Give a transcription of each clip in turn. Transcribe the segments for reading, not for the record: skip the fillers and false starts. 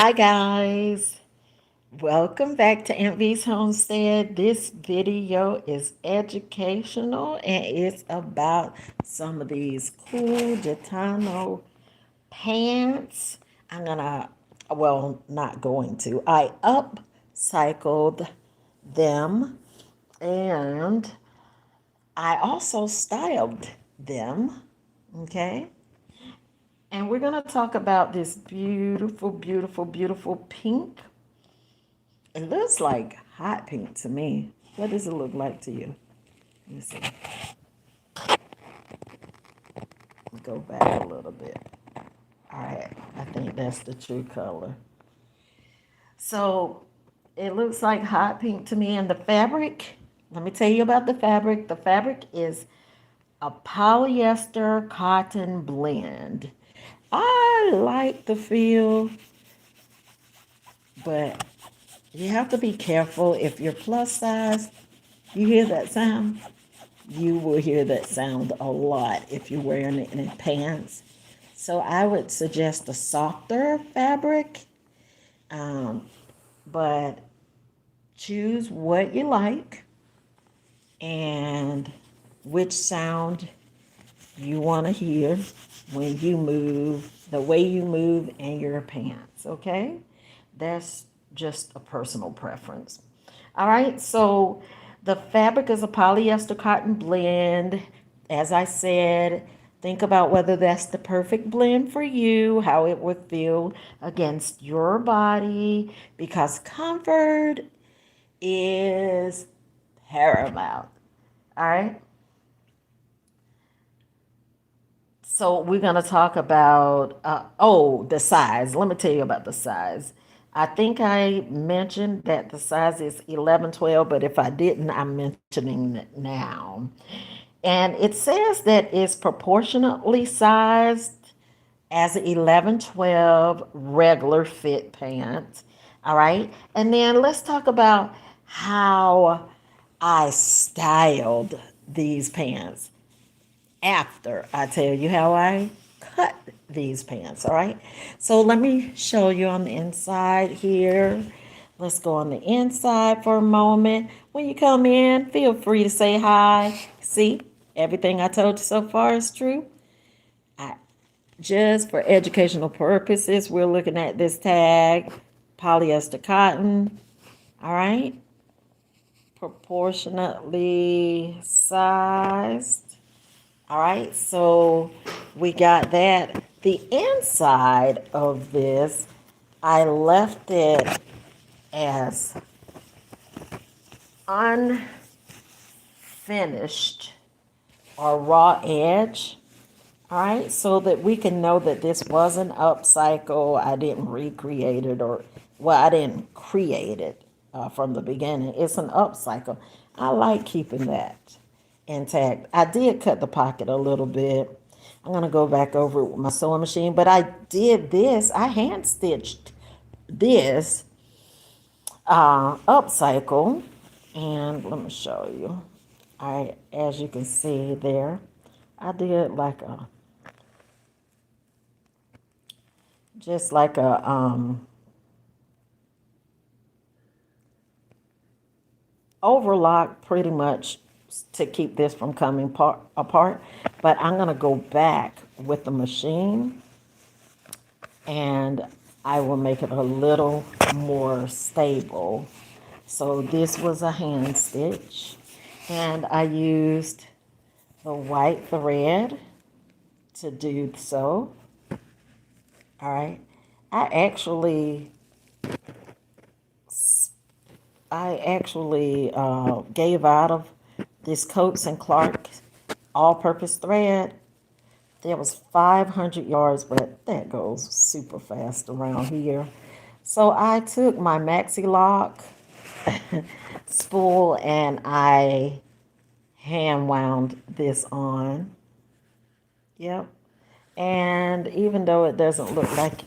Hi guys, welcome back to Aunt V's Homestead. This video is educational and it's about some of these cool Gitano pants. Not going to. I upcycled them and I also styled them. Okay. And we're going to talk about this beautiful, beautiful, beautiful pink. It looks like hot pink to me. What does it look like to you? Let me see. Go back a little bit. All right. I think that's the true color. So it looks like hot pink to me. And the fabric, let me tell you about the fabric. The fabric is a polyester cotton blend. I like the feel, but you have to be careful. If you're plus size, you hear that sound? You will hear that sound a lot if you're wearing it in pants. So I would suggest a softer fabric, um, but choose what you like and which sound you want to hear when you move, the way you move in your pants, okay? That's just a personal preference. All right, so the fabric is a polyester cotton blend. As I said, think about whether that's the perfect blend for you, how it would feel against your body, because comfort is paramount. All right. So we're going to talk about, the size. Let me tell you about the size. I think I mentioned that the size is 11, 12, but if I didn't, I'm mentioning it now. And it says that it's proportionately sized as 11, 12 regular fit pants. All right. And then let's talk about how I styled these pants after I tell you how I cut these pants, all right? So let me show you on the inside here. Let's go on the inside for a moment. When you come in, feel free to say hi. See, everything I told you so far is true. I, just for educational purposes, we're looking at this tag, polyester cotton, all right? Proportionately sized. All right, so we got that. The inside of this, I left it as unfinished or raw edge. All right, so that we can know that this was an upcycle. I didn't recreate it, I didn't create it from the beginning. It's an upcycle. I like keeping that intact. I did cut the pocket a little bit. I'm going to go back over it with my sewing machine, but I did this. I hand stitched this upcycle, and let me show you. All right, as you can see there, I did like a overlock pretty much to keep this from coming apart. But I'm going to go back with the machine and I will make it a little more stable. So this was a hand stitch and I used the white thread to do so. All right. I actually gave out of this Coats and Clark all-purpose thread. There was 500 yards, but that goes super fast around here. So I took my Maxi Lock spool and I hand wound this on. Yep. And even though it doesn't look like,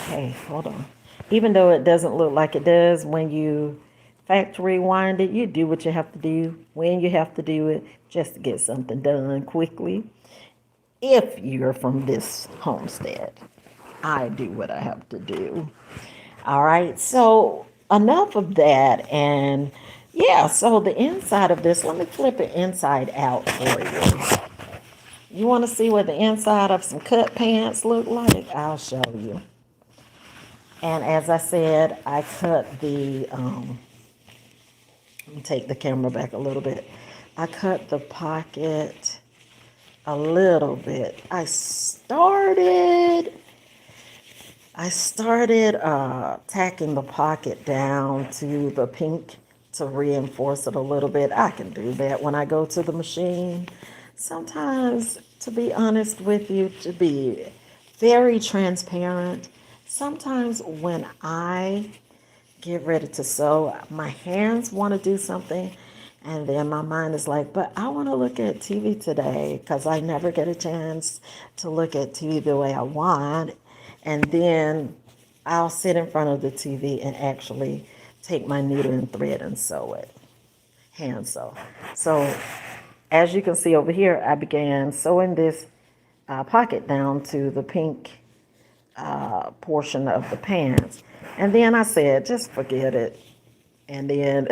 hey, hold on. Even though it doesn't look like it does when you factory wind it, you do what you have to do when you have to do it just to get something done quickly if you're from this homestead. I do what I have to do. All right, so enough of that. And yeah, so the inside of this, let me flip it inside out for you. You want to see what the inside of some cut pants look like? I'll show you. And as I said, I cut let me take the camera back a little bit. I cut the pocket a little bit. I started tacking the pocket down to the pink to reinforce it a little bit. I can do that when I go to the machine. Sometimes, to be honest with you, to be very transparent, sometimes when I get ready to sew, my hands want to do something, and then my mind is like, but I want to look at TV today because I never get a chance to look at TV the way I want. And then I'll sit in front of the TV and actually take my needle and thread and sew it, hand sew. So as you can see over here, I began sewing this pocket down to the pink portion of the pants. And then I said, just forget it. And then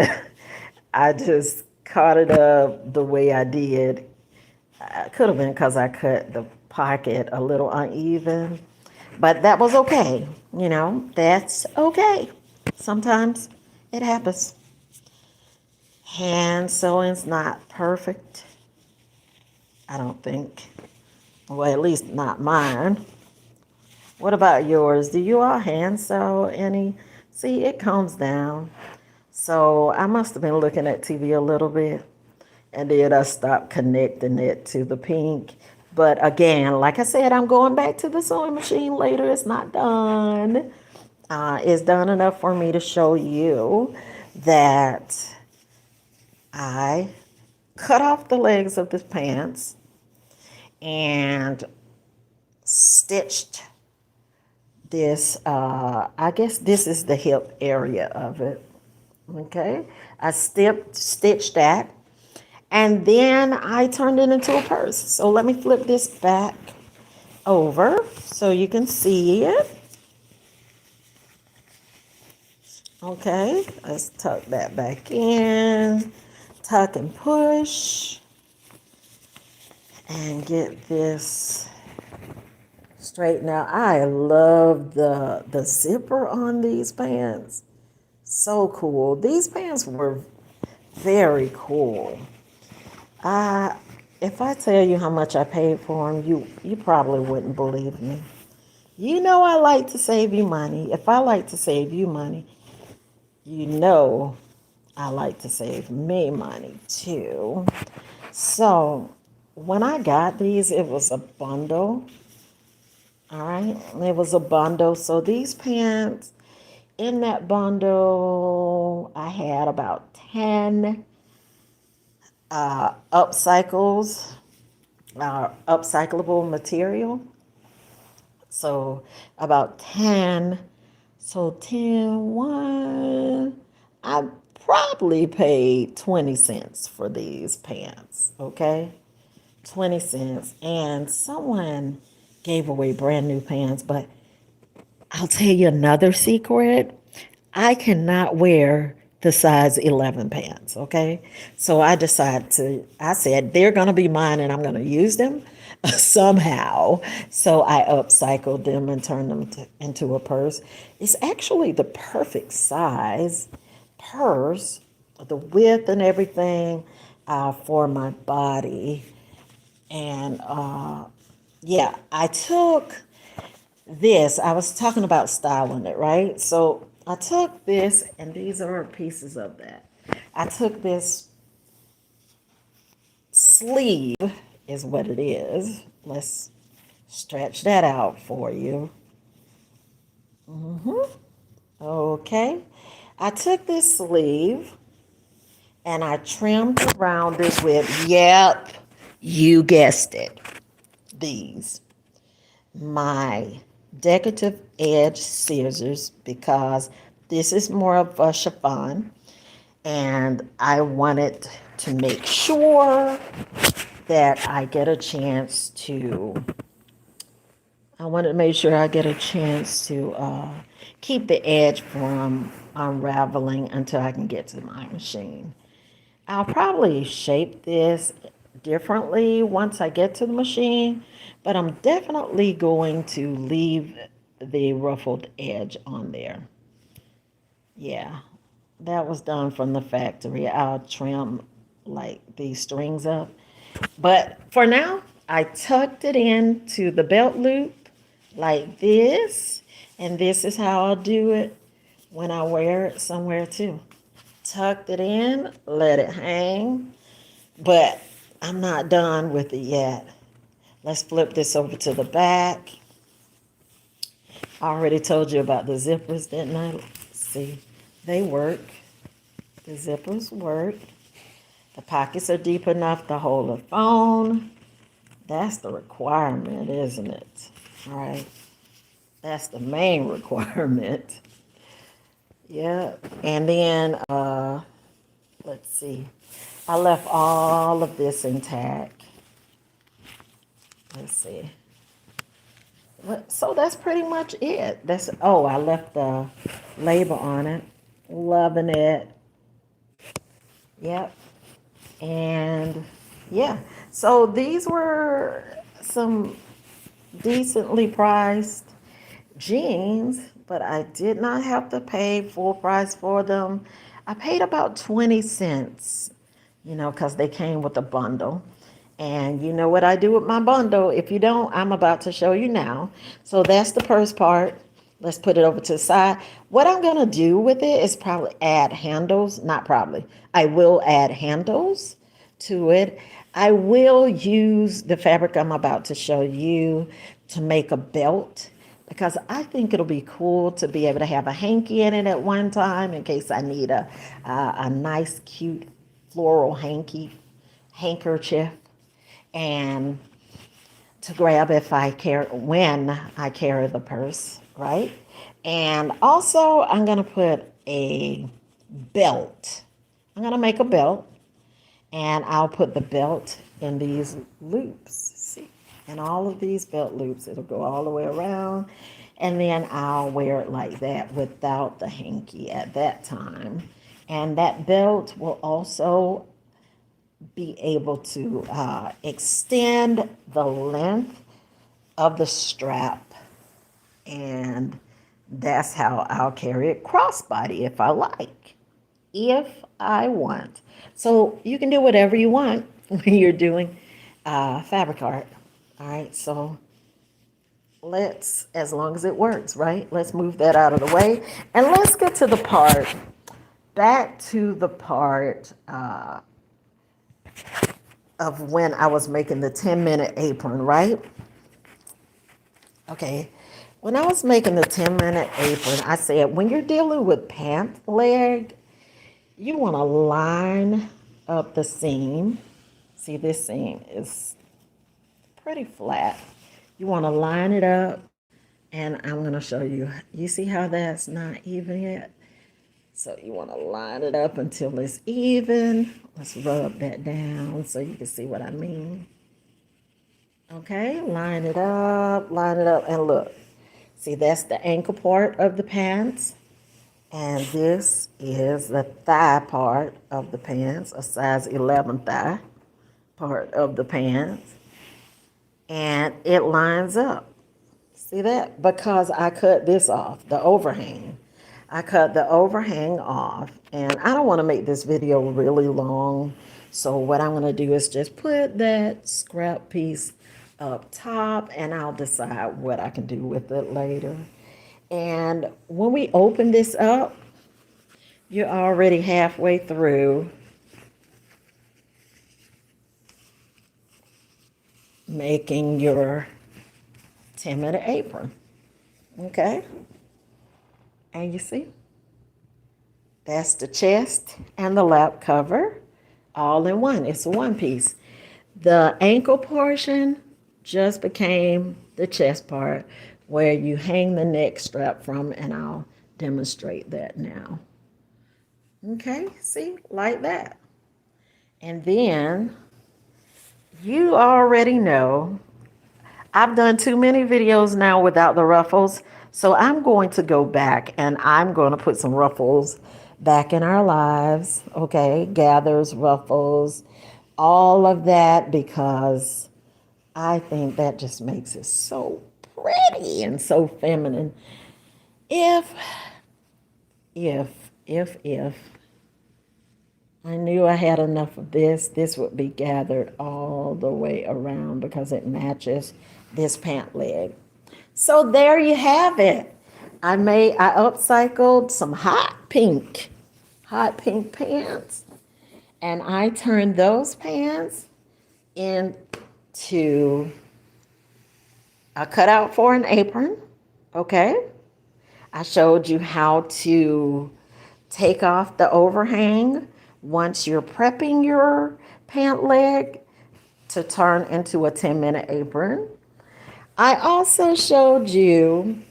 I just caught it up the way I did. Could have been because I cut the pocket a little uneven, but that was okay. That's okay. Sometimes it happens. Hand sewing's not perfect, I don't think. Well, at least not mine. What about yours? Do you all hand sew any? See, it comes down. So I must have been looking at TV a little bit, and then I stopped connecting it to the pink. But again, like I said, I'm going back to the sewing machine later. It's not done. It's done enough for me to show you that I cut off the legs of the pants and stitched this. I guess this is the hip area of it. Okay, I stitched that, and then I turned it into a purse. So let me flip this back over so you can see it. Okay, let's tuck that back in, tuck and push, and get this straight. Now, I love the zipper on these pants. So cool. These pants were very cool. If I tell you how much I paid for them, you probably wouldn't believe me. I like to save you money. If I like to save you money, I like to save me money too. So when I got these, it was a bundle. All right, it was a bundle. So these pants in that bundle, I had about 10 upcyclable material. So about 10. So 10, 1. I probably paid 20 cents for these pants. Okay. 20 cents. And someone gave away brand new pants, but I'll tell you another secret. I cannot wear the size 11 pants, okay? So I said, they're going to be mine and I'm going to use them somehow. So I upcycled them and turned them into a purse. It's actually the perfect size purse, the width and everything for my body. And yeah, I took this. I was talking about styling it, right? So I took this, and these are pieces of that. I took this sleeve, is what it is. Let's stretch that out for you. Okay. I took this sleeve and I trimmed around it with, yep, you guessed it, these. My decorative edge scissors, because this is more of a chiffon and I wanted to make sure that I get a chance to I wanted to make sure I get a chance to keep the edge from unraveling until I can get to my machine. I'll probably shape this differently once I get to the machine, but I'm definitely going to leave the ruffled edge on there. Yeah, that was done from the factory. I'll trim like these strings up. But for now, I tucked it into the belt loop like this. And this is how I'll do it when I wear it somewhere too. Tucked it in, let it hang. But I'm not done with it yet. Let's flip this over to the back. I already told you about the zippers, didn't I? See, they work. The zippers work. The pockets are deep enough to hold a phone. That's the requirement, isn't it? All right. That's the main requirement. Yeah. And then, let's see. I left all of this intact. Let's see. So that's pretty much it. Oh, I left the label on it. Loving it. Yep. And yeah. So these were some decently priced jeans, but I did not have to pay full price for them. I paid about 20 cents, because they came with a bundle. And you know what I do with my bundle? If you don't, I'm about to show you now. So that's the purse part. Let's put it over to the side. What I'm going to do with it is probably add handles. Not probably. I will add handles to it. I will use the fabric I'm about to show you to make a belt because I think it'll be cool to be able to have a hanky in it at one time in case I need a nice, cute floral handkerchief, and to grab if I carry when I carry the purse, right? And also, I'm gonna put a belt. I'm gonna make a belt, and I'll put the belt in these loops. See, in all of these belt loops, it'll go all the way around, and then I'll wear it like that without the hanky at that time. And that belt will also be able to extend the length of the strap, and that's how I'll carry it crossbody if I like, if I want. So you can do whatever you want when you're doing fabric art. All right, so as long as it works, right? Let's move that out of the way, and let's get to the part, back to the part of when I was making the 10-minute apron, right? Okay. When I was making the 10-minute apron, I said when you're dealing with pant leg, you want to line up the seam. See, this seam is pretty flat. You want to line it up, and I'm going to show you. You see how that's not even yet? So you want to line it up until it's even. Let's rub that down so you can see what I mean. Okay, line it up, and look. See, that's the ankle part of the pants, and this is the thigh part of the pants, a size 11 thigh part of the pants, and it lines up. See that? Because I cut this off, the overhang. I cut the overhang off, and I don't want to make this video really long, so what I'm going to do is just put that scrap piece up top, and I'll decide what I can do with it later. And when we open this up, you're already halfway through making your 10-minute apron. Okay? And you see, that's the chest and the lap cover all in one. It's a one piece. The ankle portion just became the chest part where you hang the neck strap from, and I'll demonstrate that now. Okay, see, like that. And then you already know I've done too many videos now without the ruffles. So I'm going to go back and I'm going to put some ruffles back in our lives. Okay. Gathers, ruffles, all of that, because I think that just makes it so pretty and so feminine. If, if I knew I had enough of this would be gathered all the way around because it matches this pant leg. So there you have it. I upcycled some hot pink pants, and I turned those pants into a cutout for an apron. Okay. I showed you how to take off the overhang once you're prepping your pant leg to turn into a 10-minute apron. I also showed you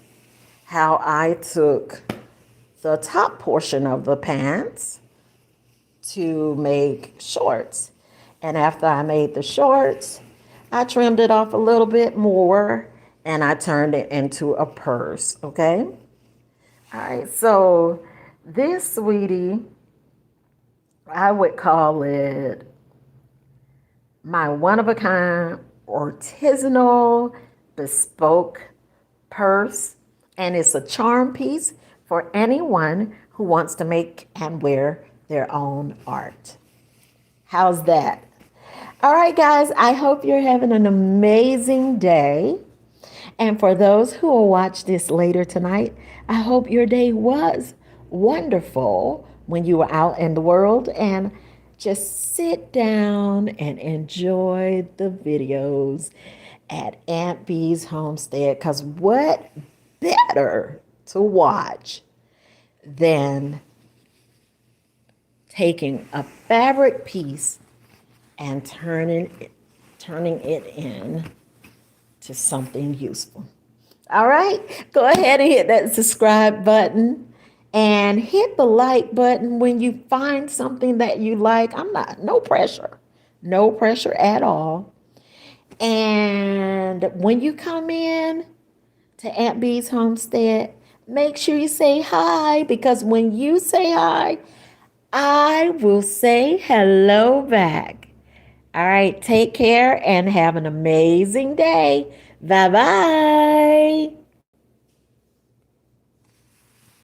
how I took the top portion of the pants to make shorts. And after I made the shorts, I trimmed it off a little bit more and I turned it into a purse, okay? All right, so this, sweetie, I would call it my one-of-a-kind artisanal bespoke purse, and it's a charm piece for anyone who wants to make and wear their own art. How's that? All right, guys, I hope you're having an amazing day. And for those who will watch this later tonight, I hope your day was wonderful when you were out in the world, and just sit down and enjoy the videos at Aunt Bee's homestead, because what better to watch than taking a fabric piece and turning it in to something useful. All right, go ahead and hit that subscribe button and hit the like button when you find something that you like. No pressure, no pressure at all. And when you come in to Aunt Bee's homestead, make sure you say hi, because when you say hi, I will say hello back. All right, take care and have an amazing day. Bye bye.